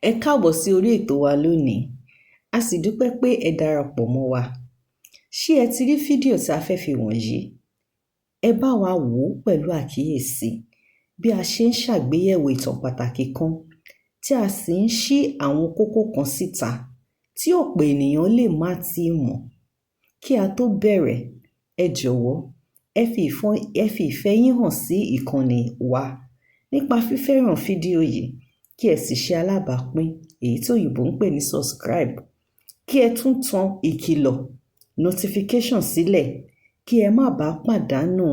Ẹ káàbọ̀ sí orí ètò wa lónìí. A sì dúpẹ́ pé ẹ darapọ̀ mọ́ wa. Ṣé ẹ ti rí fídíò tí a fẹ́ fi wọ̀nyí? Ẹ bá wa wò ó pẹ̀lú àkíyèsí bí a ṣe ń ṣàgbéyẹ̀wò ìtàn pàtàkì kan tí a sì ń ṣí àwọn kókó kan síta tí ọ̀pọ̀ ènìyàn lè má tíì mọ̀. Kí a tó bẹ̀rẹ̀, ẹ jọ̀wọ́ ẹ fi ìfẹ́ yín hàn sí ìkànnì wa nípa fífẹ́ràn fídíò yìí, kí ẹ sì ṣe alábàápín èyí tí òyìnbó ń pè ní subscribe. Kí ẹ tún tan ìkìlọ̀ notification sílẹ̀ kí ẹ má bàa pàdánù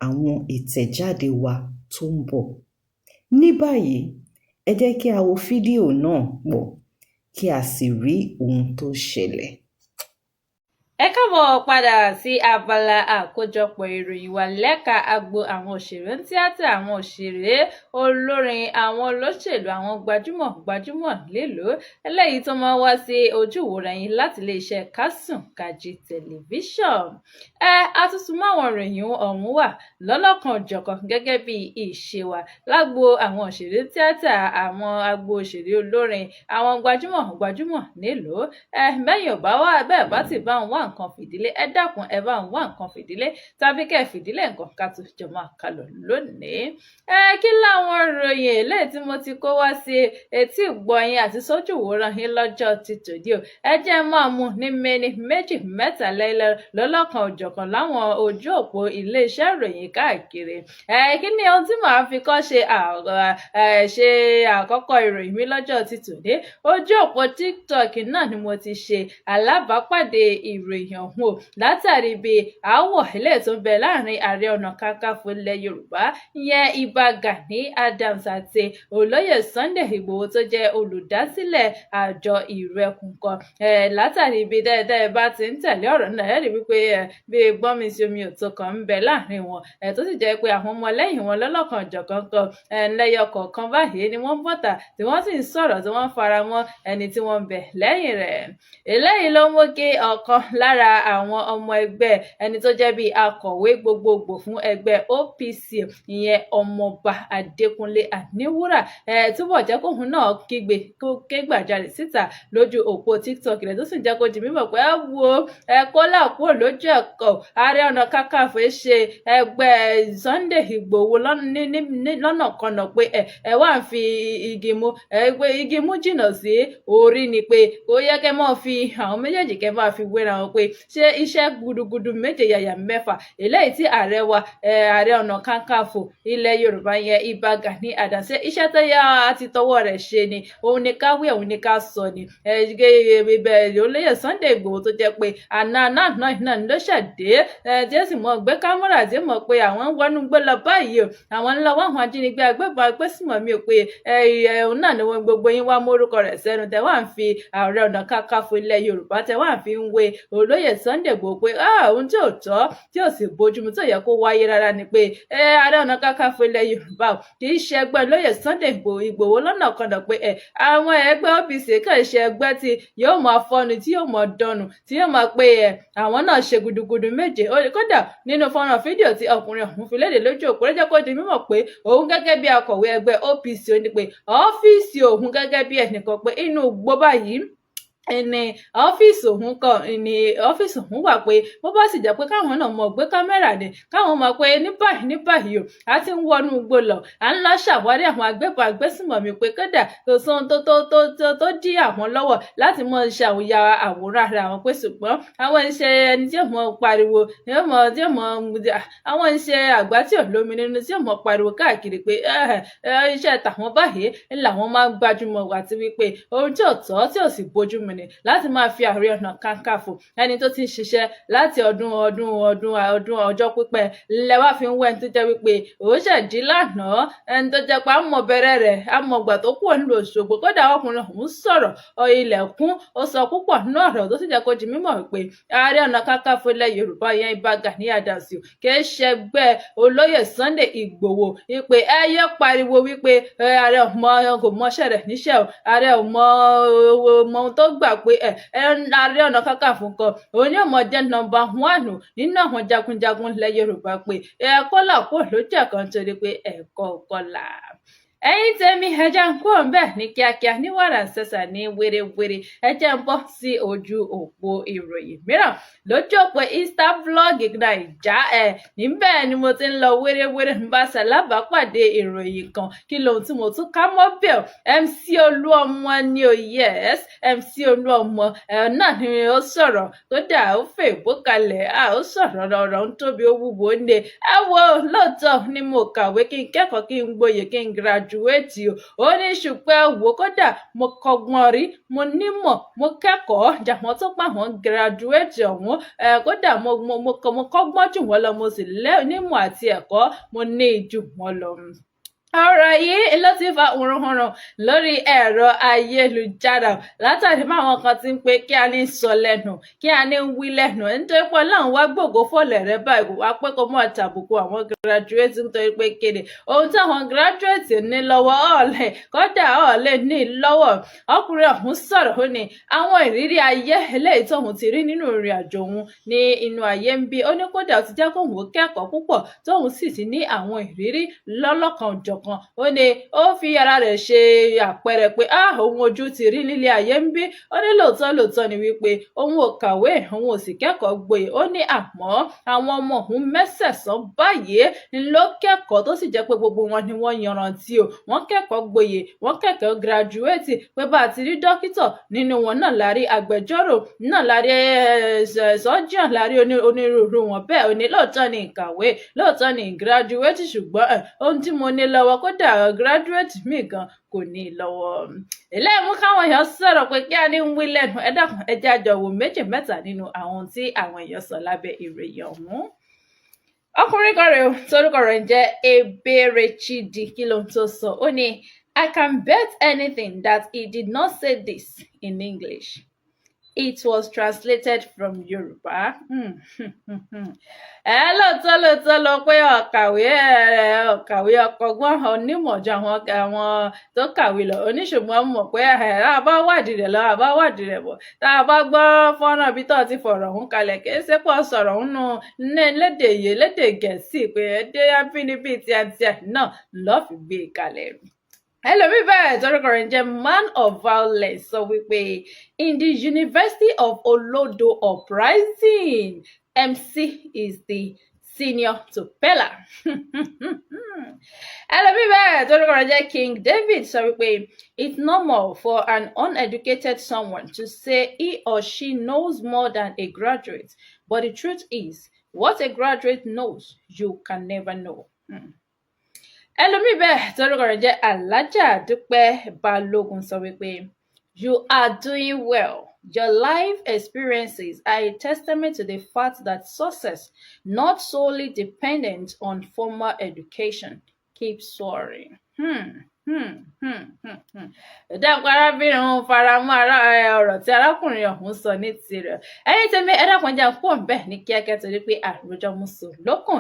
àwọn ìtẹ̀jáde wa tó ń bọ̀. Ní báyìí, ẹ jẹ́ kí a wo fídíò náà pọ̀ kí a sì rí ohun tó ṣẹlẹ̀. Ẹ káàbọ̀ padà sí abala àkójọpọ̀ ìròyìn wa lẹ́ka agbo àwọn òṣèré tíátà, àwọn òṣèré, olórin, àwọn olóṣèlú, àwọn gbajúmọ̀ léèló eléyìí tó máa wá sí ojú ìwòran yín láti iléeṣẹ́ Kásùn Kàjí tẹlifíṣọ̀n. A tún tún mọ́ àwọn ìròyìn ọ̀hún wà lọ́lọ́kan-ò-jọ̀kan gẹ́gẹ́ bí ìṣe wa lágbo àwọn òṣèré tíátà, àwọn agbo òṣèré olórin, àwọn gbajúmọ̀ léèló. Bẹ́yìn ò bá wà bẹ́ẹ̀ bá ti bá wọn wá nǹkan fìdílé, ẹ dákun ẹ bá ń wá nǹkan fìdílé tàbí kẹ́ fìdílé nǹkan ká tó jọ máa kálọ lónìí. Kí láwọn ìròyìn eléyìí tí mo ti kó wá sí etí ìgbọ̀yìn àti sójú ìwòran yín lọ́jọ́ ti tòní o. Ẹ jẹ́ máa mú ní méní méjì mẹ́ta lọ́lọ́kan òjọ̀kan láwọn ojú òpó iléeṣẹ́ ìròyìn káàkiri. Kí ni ohun tí màá fi kọ́ ṣe àkọ́kọ́ ìròyìn mi lọ́jọ́ ti tòní? Ojú òpó TikTok náà ni mo ti ṣe alábàápàdé ìròyìn ọ̀hún o látàrí bí aáwọ̀ eléyìí tó ń bẹ láàrin Ààrẹ Ọ̀nà Kakanfò ilẹ̀ Yorùbá ìyẹn Ìbà Gani Adams àti Olóyè Sunday Igboho tó jẹ́ olùdásílẹ̀ àjọ Ìrẹ́kùnkan. Látàrí bí dẹ́ẹ̀dẹ́ bá ti ń tẹ̀lé ọ̀rọ̀ náà ẹ rí wípé bí gbọ́nmi sí omi òtó kan ń bẹ láàrin wọn tó sì jẹ́ pé àwọn ọmọlẹ́yìn wọn lọ́lọ́kan jọ̀kan kan lẹ́yọ kọ̀ọ̀kan báyìí ni wọ́n bọ́ta tí wọ́n sì ń sọ̀rọ̀ tí wọ́n fara mọ́ ẹni tí wọ́n ń bẹ lẹ́yìn rẹ̀. Eléyìí ló mú kí ọ̀kan lára àwọn ọmọ ẹgbẹ́ ẹni tó jẹ́ bíi akọ̀wé gbogbogbò fún ẹgbẹ́ OPC ìyẹn Ọmọọba Adékúnlé Àníwúrà túbọ̀ jẹ́ kóhun náà ké gbàjarè síta lójú òpó TikTok rẹ̀ tó sì jẹ́ kó di mímọ̀ pé kólà kúrò lójú ẹ̀kọ́ Ààrẹ Ọ̀nà Kakanfò ṣe ẹgbẹ́ Sunday Igboho lọ́nà kanà pé ẹ wá ń fi igi mú jìnnà sí orí ni pé ó yẹ kẹ́ máa fi àwọn méjèèjì kẹ́ máa fi wéra wọn pé ṣé iṣẹ́ gudugudu méje yàyà mẹ́fà eléyìí tí Ààrẹ Ọ̀nà Kakanfò ilẹ̀ Yorùbá yẹn Ìbà Gani Adams iṣẹ́ tó yá àti tọwọ́ rẹ̀ ṣe ni òun ni ká wí òun ni ká sọ ni. Olóyè Sunday Igboho tó jẹ́ pé àná náà ló ṣẹ̀dé tí ó sì mọ̀ gbé kámẹ́rà tí mọ̀ pé àwọn ń wọnú gbé lọ báyìí o àwọn ń lọ wá àwọn ajínigbé agbébọn agbésùmọ̀mí o pé òun náà ni wọn gbogbo yín wá mórúkọ rẹ̀ sẹ́nu tẹ́ wá ń fi Ààrẹ Ọ̀nà Kakanfò ilẹ̀ Yorùbá tẹ́ wá ń fi ń wé Olóyè Sunday Igboho pé ohun tí ò tọ́ tí ò sì bójúmu tó yẹ kó wáyé rárá ni pé Ààrẹ Ọ̀nà Kakanfò ilẹ̀ Yorùbá kì í ṣe ẹgbẹ́ Olóyè Sunday Igboho lọ́nà kanà pé àwọn ẹgbẹ́ OPC kàn ṣe ẹgbẹ́ tí yóò máa fọ́nu tí yóò máa dọnu tí yóò máa pé àwọn náà ṣe gudugudu méje. Kódà nínú fọ́nrán fídíò tí ọkùnrin ọ̀hún fi léde lójú òpó ló jẹ́ kó di mímọ̀ pé òun gẹ́gẹ́ bí akọ̀wé ẹgbẹ́ OPC ó ní pé ọ́fíìsì òun gẹ́gẹ́ bí ẹnìkan pé inú igbó báyìí ẹni ọ́fíìsì òun wà pé bó bá sì jẹ́ pé káwọn náà mọ̀ gbé kámẹ́rà ni káwọn mọ̀ pé ní báyìí o a ti ń wọnú igbó lọ à ń lọ ṣàwárí àwọn agbébọn agbésùnmọ̀mí pé kódà kò sóhun tó dí àwọn lọ́wọ́ láti mọ̀ ṣe àwòrán ara àwọn pé ṣùgbọ́n àwọn iṣẹ́ ẹni tí ò mọ̀ pariwo àwọn iṣẹ́ àgbá tí ò lómi nínú tí ò mọ̀ pariwo káàkiri pé iṣẹ́ tàwọn báyìí làwọn máa ń gbájúmọ̀ àti wípé ohun tí ò tọ́ tí ò sì bójúmu ni láti máa fi Ààrẹ Ọ̀nà Kakanfò ẹni tó ti ń ṣiṣẹ́ láti ọdún ọjọ́ pípẹ́ lẹ́wà fi ń wẹ́ ẹni tó jẹ́ wípé òun ṣẹ̀dí lánàá ẹni tó jẹ́ pé àmọ́ bẹ̀rẹ̀ rẹ̀ àmọ́gbà tó kúrò nílùú Òṣogbo kódà ọkùnrin ọ̀hún sọ̀rọ̀ ilẹ̀kùn ó sọ púpọ̀ nínú ọ̀rọ̀ tó sì jẹ́ kó di mímọ̀ wípé Ààrẹ Ọ̀nà Kakanfò ilẹ̀ Yorùbá yẹn Ìbà Gani Adams kì í ṣẹgbẹ́ Olóyè Sunday Igboho wípé ẹ yẹ pariwo wípé ààrẹ kò mọṣẹ́ rẹ̀ níṣẹ́ o ààrẹ ò mọ ohun tó gbà pé Ààrẹ Ọ̀nà Kakanfò kan òun ni ọmọ jẹ́ nọ́mbà 1 nínú àwọn jagunjagun ilẹ̀ Yorùbá pé ẹ̀kọ́ là kúrò lójú ẹ̀kan torí pé ẹ̀kọ́ kọlà. ẹ̀yin tèmi ẹ jẹ́ ń kó ńbẹ̀ ní kíákíá ní wàrà ṣẹ̀ṣà ní wérewére ẹ jẹ́ ń bọ́ sí ojú òpó ìròyìn mìíràn lójú òpó Instablog Naija níbẹ̀ ni mo ti ń lọ wérewére ń bá ṣalábàápàdé ìròyìn kan kí lohun tí mo tún ká mọ́ bẹ́ẹ̀ MC Olúọmọ ni o yes MC Olúọmọ náà ni ó sọ̀rọ̀ kódà ó fèèbó kalẹ̀ ó sọ̀rọ̀ ọ̀rọ̀ ń tóbi ó wúwo ń de ẹ wo lóòótọ́ ni mo kàwé kí n kẹ́kọ̀ọ́ kí n gboyè kí n graduate ó ní ṣùgbọ́n wò kódà mo kọ́gbọ́n rí mo nímọ̀ mo kẹ́kọ̀ọ́ jàmọ́ tó pa àwọn graduate ọ̀hún kódà mo kọ́gbọ́n jù wọ́n lọ mo sì nímọ̀ àti ẹ̀kọ́ mo ní jù wọ́n lọ. Ọ̀rọ̀ yìí ló ti fa òrùnrùn lórí ẹ̀rọ ayélujára látàrí máwọn kan ti ń pe kí a ní sọ lẹ́nu kí a ní wí lẹ́nu nítorí pé Ọlọ́run wá gbògo fọ́lẹ̀ rẹ báyìí kò wá pé kó mọ̀ tàbùkù àwọn graduate nítorí pé kéde ohun táwọn graduate ní lọ́wọ́ ọ̀lẹ̀ kódà ọ̀lẹ̀ ní lọ́wọ́ ọkùnrin ọ̀hún sọ̀rọ̀ ó ní àwọn ìrírí ayé eléyìí tóun ti rí nínú ìrìn àjò òun ní inú ayé ń bí ó ní kódà ó ti jẹ́ kóun ó kẹ́kọ̀ọ́ púpọ̀ tóun sì ti ní àwọn ìrírí lọ́lọ́kan òjọ̀kan ó ní ó fi ara rẹ̀ ṣe àpẹẹrẹ pé òun ojú ti rí nílé ayé ń bí ó ní lóòótọ́ ni wípé òun ò kàwé òun ò sì kẹ́kọ̀ọ́ gboyè ó ní àmọ́ àwọn ọmọ òun mẹ́sẹ̀sán báyìí ló kẹ́kọ̀ọ́ tó sì jẹ́ pé gbogbo wọn ni wọ́n yanrantí o wọ́n kẹ́kọ̀ọ́ gboyè wọ́n kẹ́kọ̀ọ́ gírájúwétì pé bá a ti rí dókítà nínú wọn náà la rí agbẹjọ́rò náà la rí sọ́jíọ̀n la rí onírúurú wọn bẹ́ẹ̀ ó ní lóòótọ́ ni ìkàwé lóòótọ́ ni gírájúwétì ṣùgbọ́n ohun tí mo ní lọ́wọ́ kódà graduate mi gan kò ní lọ́wọ́ eléyìí mú káwọn èèyàn sọ̀rọ̀ pé kí a ní ń wí lẹ́nu ẹ dákun ẹ jẹ́ àjọ wò méjì mẹ́ta nínú àwọn tí àwọn èèyàn sọ lábẹ́ ìròyìn ọ̀hún. ọkùnrin kan rèé torúkọ rẹ̀ ń jẹ́ Eberechidi kí ló ń tó sọ ó ní I can bet anything that he did not say this in English. It was translated from Yoruba. Lóòótọ́ ló pé ọ̀kàwé ọkọ̀gbọ́n onímọ̀jọ àwọn tó kàwé lọ oníṣùgbọ́n mọ̀ pé àbá wádìí rẹ̀ lọ àbá wádìí rẹ̀ bọ̀ tá a bá gbọ́ fọ́nrán bí tó ti fọ̀rọ̀ ọ̀hún kalẹ̀ kì í ṣe pọ̀ sọ̀rọ̀ ọ̀hún nù lédè Gẹ̀ẹ́sì pé èdè abínibí tí a náà lọ́ọ́ fi gbé e kalẹ̀ ẹlòmíì bẹ́ẹ̀ torúkọ rẹ̀ ń jẹ́ Man of Violence sọ wípé in the University of Olodo Uprising MC is the senior to Pella. ẹlòmíì bẹ́ẹ̀ torúkọ rẹ̀ jẹ́ King David sọ wípé it's normal for an uneducated someone to say he or she knows more than a graduate, but the truth is what a graduate knows you can never know. ẹlòmíì bẹ́ẹ̀ torúkọ rẹ̀ jẹ́ Alájà Dúpẹ́ Balógun sọ wípé you are doing well. Your life experiences are a testament to the fact that success not solely dependent on formal education. Keep soaring. Dákun arábìnrin òun faramọ́ ọ̀rọ̀ tí arákùnrin ọ̀hún sọ ní tirẹ̀ ẹ̀yin tèmi ẹ dákun jẹ́ pọ̀ bẹ́ẹ̀ ní kíákíá torí pé àròjọ musu lókun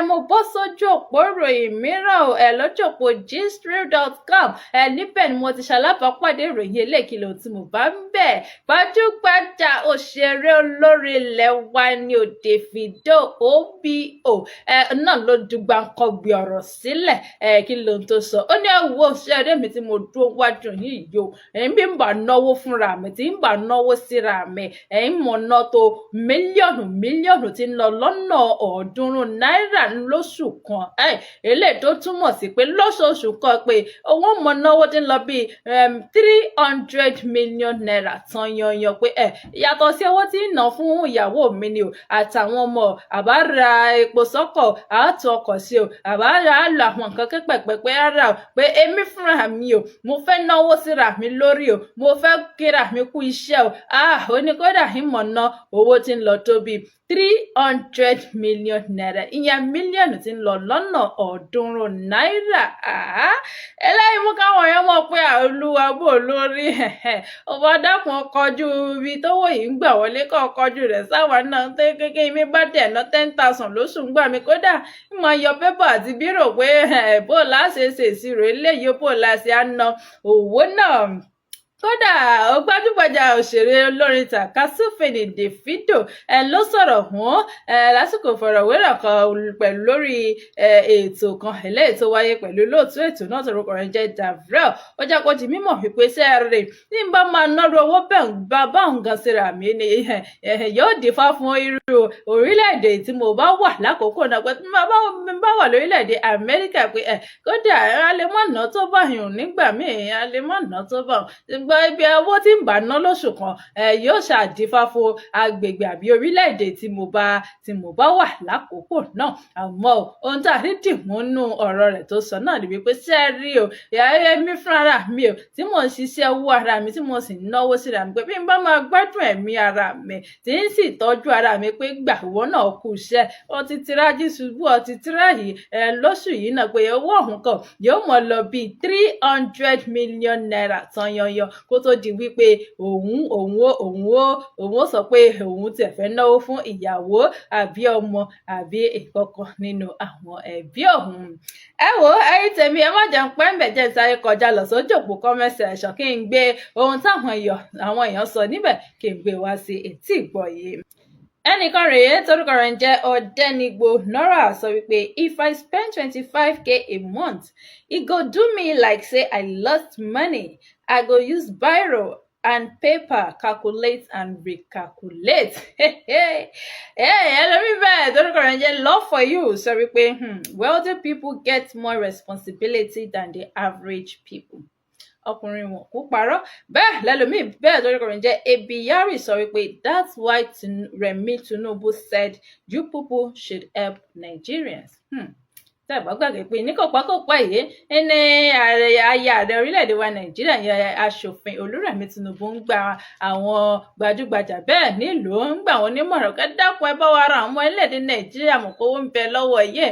mo bọ́ sójú òpó ìròyìn mìíràn lójú òpó gistream.com níbẹ̀ ni mo ti ṣalábàápàdé ìròyìn eléèkìlò tí mo bá ń bẹ̀ gbajúgbajà òṣèré olórí ilẹ̀ wa ní o Davido OBO náà ló dùgbà ń kọgbì ọ̀rọ̀ sílẹ̀ kí ló ń tó sọ ó ní ẹ̀wọ̀ ṣẹ́rẹ́ mi tí mo dúró wájú yìí yó ẹ̀yin bí ń bà náwó fúnra mi tí ń bà náwó síra mi ẹ̀yin mọ̀ ná tó mílíọ̀nù tí ń lọ lọ́nà 300 náírà lóṣù kan eléyìí tó túmọ̀ sí pé lóṣooṣù kan pé owó mọ̀ náwó tí ń lọ bíi 300 million naira tán yanyan pé yàtọ̀ sí owó tí ń ná fún ìyàwó mi ni o àtàwọn ọmọ àbá ra epo sọ́kọ̀ àátọ́ ọkọ̀ sí o àbá ra lọ àwọn nǹkan kẹ́pẹ̀pẹ́ rárá o pé èmi fúnra mi o mo fẹ́ náwó síra mi lórí o mo fẹ́ kíra mi kú iṣẹ́ o ó ní kódà ìmọ̀ ná owó tí ń lọ tó bíi 300 million naira ìyẹn mílíọ̀nù tí ń lọ lọ́nà 300 náírà eléyìí mú káwọn èèyàn mọ̀ pé Olúwa bò lórí ọba dákun kọjú ibi tówó yìí ń gbà wọlé kọ́ kọjú rẹ̀ sáwọn náà tó kékeré mi bá dẹ̀ ná 10,000 lóṣù ń gbà mí kódà ìmọ̀ yọ pépà àti bírò pé bó láṣẹ ṣèṣirò eléyìí bó láṣẹ á ná owó náà kódà ó gbajúgbajà òṣèré olórin tàkasúfèé Davido ló sọ̀rọ̀ hàn lásìkò ìfọ̀rọ̀wérọ̀ kan pẹ̀lú lórí ètò kan eléyìí tó wáyé pẹ̀lú olóòtú ètò náà torúkọ rẹ̀ jẹ́ Davrel. Ó jẹ́ kó di mímọ̀ wípé sẹ́ẹ̀rì ní bá máa náró owó bẹ́ẹ̀ bá òun gan síra mi ni yóò dífá fún irú orílẹ̀-èdè tí mo bá wà lákòókò náà pé tí mo bá wà lórílẹ̀-èdè Amẹ́ríkà pé kódà a lè má ná tó bá yùn nígbà míì a lè má ná tó bá gbọ́ ibi owó tí ń bá ná lóṣù kan yóò ṣàdífá fún agbègbè àbí orílẹ̀-èdè tí mo bá wà lákòókò náà. Àmọ́ ohun tá a rí dìmú nú ọ̀rọ̀ rẹ̀ tó sọ náà ni wípé sẹ́ẹ̀rì o èmi fúnra mi o tí mò ń ṣiṣẹ́ owó ara mi tí mo sì ń náwó síra mi pé bí n bá máa gbádùn ẹ̀mí ara mi tí ń sì tọ́jú ara mi pé gbà ìwọ náà kú iṣẹ́ ó ti tirají ṣubú ó ti tíráyì lóṣù yìí náà pé owó ọ̀hún kan yóò mọ̀ lọ bíi 300 million naira tán yanyan kó tó di wípé òun ó sọ pé òun tiẹ̀ fẹ́ náwó fún ìyàwó àbí ọmọ àbí ìkọ̀kan nínú àwọn ẹbí òun. Ẹ wò ẹ̀yin tèmi ẹ má jẹun pẹ́ ń bẹ̀ jẹ́ sáré kọjá lọ sójú òpó comment section kí n gbé ohun táwọn èèyàn sọ níbẹ̀ kí n gbé wá sí etí ìgbọ́ yìí. Ẹnìkan rèé torúkọ rẹ̀ ń jẹ́ Ọ̀dẹ́nigbò Nora sọ wípé if I spend 25k a month e go do me like say I lost money. I go use biro and paper calculate and recalculate. Ẹlòmí bẹ́ẹ̀ torúkọ rẹ̀ ń jẹ́ Love for You sọ wípé wealthy people get more responsibility than the average people. Ọkùnrin wọn kò parọ́ bẹ́ẹ̀ lẹ́lòmíì bẹ́ẹ̀ torí kọrin jẹ́ Ebiyari sọ wípé that's why Remi Tinubu said you people should help Nigerians. Tẹ́ẹ̀bá gbàgbé pé ní kòpákòpá yìí ní ààrẹ orílẹ̀-èdè wa Nàìjíríà yẹn aṣòfin Olúrẹ̀mí Tinubu ń gba àwọn gbajúgbajà bẹ́ẹ̀ nílùú ń gbà wọ́n nímọ̀ràn kẹ́ dákun ẹ bá wa ra àwọn orílẹ̀-èdè Nàìjíríà mọ̀ kówó ń bẹ lọ́wọ́ yìí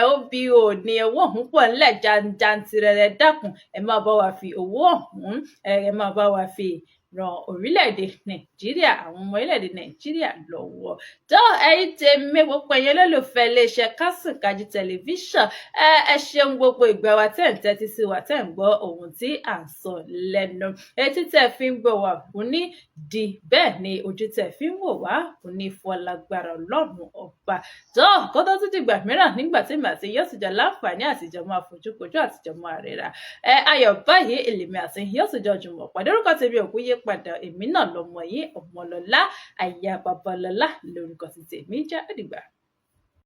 ó bí òní owó ọ̀hún pọ̀ ńlẹ̀ jantirẹrẹ dákun ẹ máa bá wa fi owó ọ̀hún ẹ máa bá wa fi ran orílẹ̀-èdè Nàìjíríà àwọn ọmọ orílẹ̀-èdè Nàìjíríà lọ́wọ́. Tó ẹ̀yin tèmi gbogbo ẹ̀yin olólùfẹ́ iléeṣẹ́ Kásùnkájí tẹlifíṣàn ẹ ṣeun gbogbo ìgbà wa tẹ́ ń tẹ́tí sí wa tẹ́ ń gbọ́ ohun tí à ń sọ lẹ́nu. Etí tẹ́ fi ń gbọ́ wa kò ní di bẹ́ẹ̀ ni ojú tẹ́ fi ń wò wá kò ní fọ́ lágbára Ọlọ́run ọba. Tó kó tó tún dìgbà mìíràn nígbà tí màá ti yóò sì jọ láǹfààní àtijọ́ máa fojúkojú àtijọ́ máa ríra. Ayọ̀ báyìí èlèmi àti yóò sì jọ jùmọ̀ pàdé orúkọ tèmi òkú yé padà èmi náà lọmọ yín Ọmọlọ́lá aya Babalọ́lá lórúkọ tí tèmi jẹ́. Ó dìgbà.